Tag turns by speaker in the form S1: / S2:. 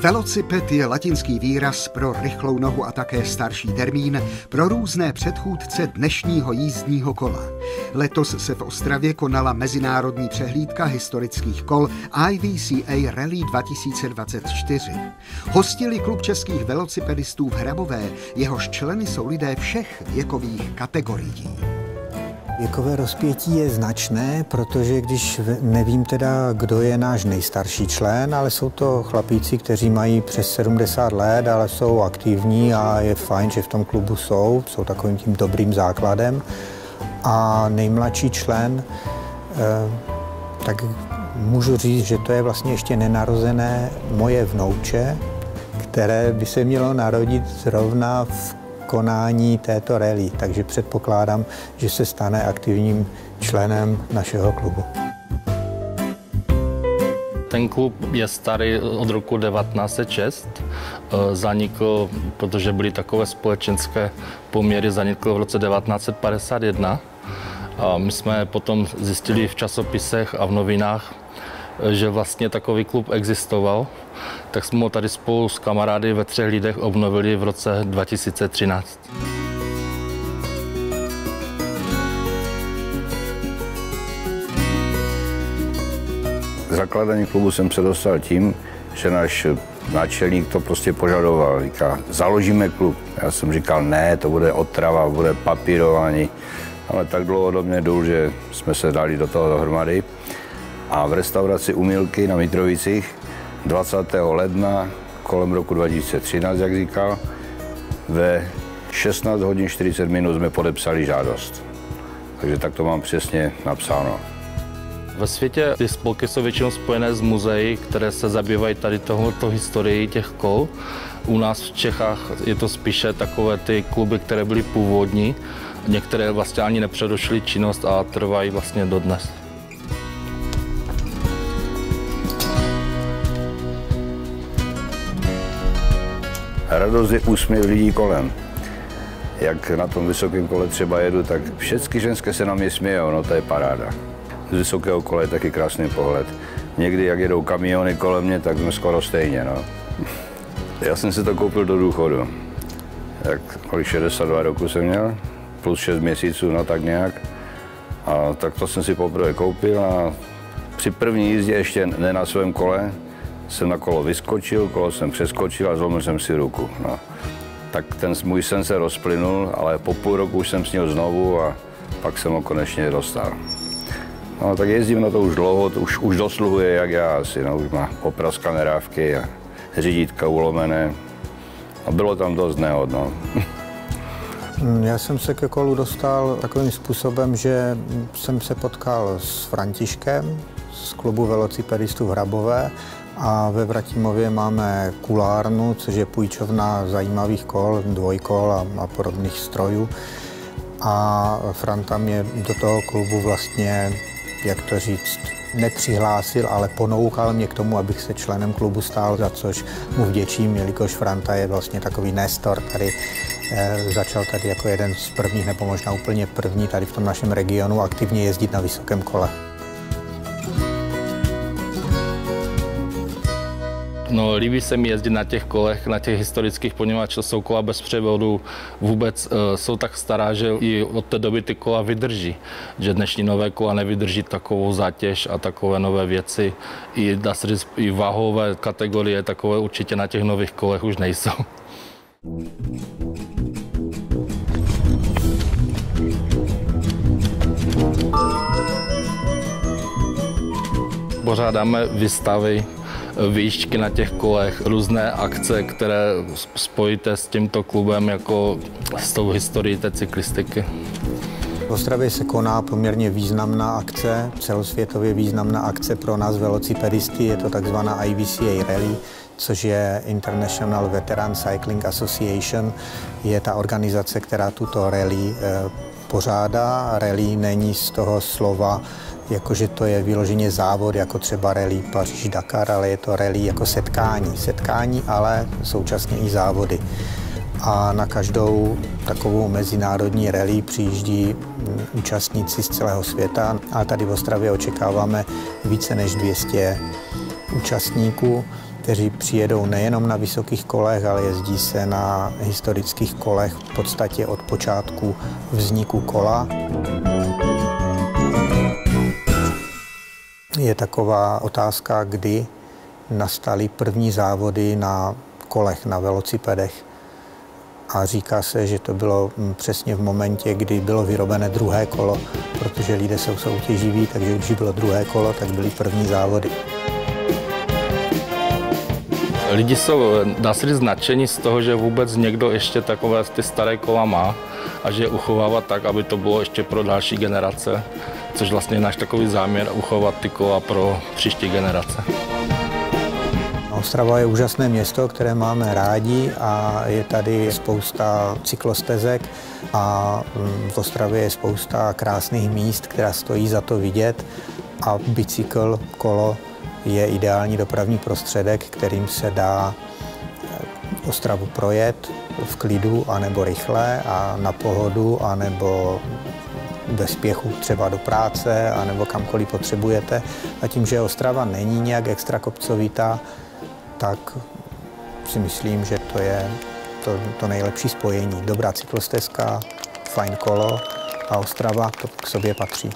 S1: Velociped je latinský výraz pro rychlou nohu a také starší termín pro různé předchůdce dnešního jízdního kola. Letos se v Ostravě konala mezinárodní přehlídka historických kol IVCA Rally 2024. Hostili klub českých velocipedistů v Hrabové, jehož členy jsou lidé všech věkových kategorií.
S2: Věkové rozpětí je značné, protože když nevím teda, kdo je náš nejstarší člen, ale jsou to chlapíci, kteří mají přes 70 let, ale jsou aktivní a je fajn, že v tom klubu jsou takovým tím dobrým základem. A nejmladší člen, tak můžu říct, že to je vlastně ještě nenarozené moje vnouče, které by se mělo narodit zrovna v konání této rally, takže předpokládám, že se stane aktivním členem našeho klubu.
S3: Ten klub je starý od roku 1906. Zanikl, protože byly takové společenské poměry, zanikl v roce 1951. A my jsme potom zjistili v časopisech a v novinách, že vlastně takový klub existoval, tak jsme ho tady spolu s kamarády ve 3 lidech obnovili v roce 2013.
S4: K zakládání klubu jsem se dostal tím, že náš náčelník to prostě požadoval. Říká, založíme klub. Já jsem říkal, ne, to bude otrava, bude papírování. Ale tak dlouhodobě důl, že jsme se dali do toho dohromady. A v restauraci Umilky na Mitrovicích 20. ledna kolem roku 2013, jak říkal, ve 16 hodin 40 minut jsme podepsali žádost. Takže tak to mám přesně napsáno.
S3: Ve světě ty spolky jsou většinou spojené s muzeí, které se zabývají tady tohoto historií těch kol. U nás v Čechách je to spíše takové ty kluby, které byly původní. Některé vlastně ani nepřerušily činnost a trvají vlastně dodnes.
S4: Radost je úsměv lidí kolem. Jak na tom vysokém kole třeba jedu, tak všechny ženské se na mě smějou, no to je paráda. Z vysokého kole je taky krásný pohled. Někdy, jak jedou kamiony kolem mě, tak jsme skoro stejně, no. Já jsem si to koupil do důchodu. Kolik 62 roku jsem měl, plus 6 měsíců, no tak nějak. A tak to jsem si poprvé koupil a při první jízdě ještě ne na svém kole, jsem na kolo vyskočil, kolo jsem přeskočil a zlomil jsem si ruku. No. Tak ten můj sen se rozplynul, ale po půl roku už jsem snil znovu a pak jsem ho konečně dostal. No, tak jezdím na to už dlouho, už dosluhuje jak já asi, no, už má opraskané rávky a řídítka ulomené. A bylo tam dost nehod, no.
S2: Já jsem se ke kolu dostal takovým způsobem, že jsem se potkal s Františkem z klubu velocipedistů v Hrabové a ve Vratimově máme kulárnu, což je půjčovna zajímavých kol, dvojkol a podobných strojů. A Franta mě do toho klubu vlastně, jak to říct, nepřihlásil, ale ponoukal mě k tomu, abych se členem klubu stal, za což mu vděčím, jelikož Franta je vlastně takový nestor tady. Začal tady jako jeden z prvních, nebo možná úplně první tady v tom našem regionu aktivně jezdit na vysokém kole.
S3: No, líbí se mi jezdit na těch kolech, na těch historických, poněvadž jsou kola bez převodu, vůbec jsou tak stará, že i od té doby ty kola vydrží. Že dnešní nové kola nevydrží takovou zátěž a takové nové věci. I, dá se říct, i váhové kategorie takové určitě na těch nových kolech už nejsou. Pořádáme výstavy, výšky na těch kolech, různé akce, které spojíte s tímto klubem, jako s tou historií té cyklistiky.
S2: V Ostravě se koná poměrně významná akce, celosvětově významná akce pro nás velocipedisty, je to takzvaná IVCA Rally, což je International Veteran Cycling Association. Je ta organizace, která tuto rally pořádá. Rally není z toho slova, jakože to je vyloženě závod, jako třeba rally Paříž-Dakar, ale je to rally jako setkání. Setkání, ale současně i závody. A na každou takovou mezinárodní rally přijíždí účastníci z celého světa. A tady v Ostravě očekáváme více než 200 účastníků. kteří přijedou nejenom na vysokých kolech, ale jezdí se na historických kolech v podstatě od počátku vzniku kola. Je taková otázka, kdy nastaly první závody na kolech, na velocipedech. A říká se, že to bylo přesně v momentě, kdy bylo vyrobené druhé kolo, protože lidé jsou soutěživí, takže když bylo druhé kolo, tak byly první závody.
S3: Lidi jsou, dá se říct, nadšení z toho, že vůbec někdo ještě takové ty staré kola má a že je uchovává tak, aby to bylo ještě pro další generace, což vlastně je náš takový záměr, uchovat ty kola pro příští generace.
S2: Ostrava je úžasné město, které máme rádi a je tady spousta cyklostezek a v Ostravě je spousta krásných míst, která stojí za to vidět a bicykl, kolo je ideální dopravní prostředek, kterým se dá Ostravu projet v klidu anebo rychle a na pohodu anebo ve spěchu třeba do práce anebo kamkoliv potřebujete. A tím, že Ostrava není nějak extra kopcovitá, tak si myslím, že to je to nejlepší spojení. Dobrá cyklostezka, fajn kolo a Ostrava to k sobě patří.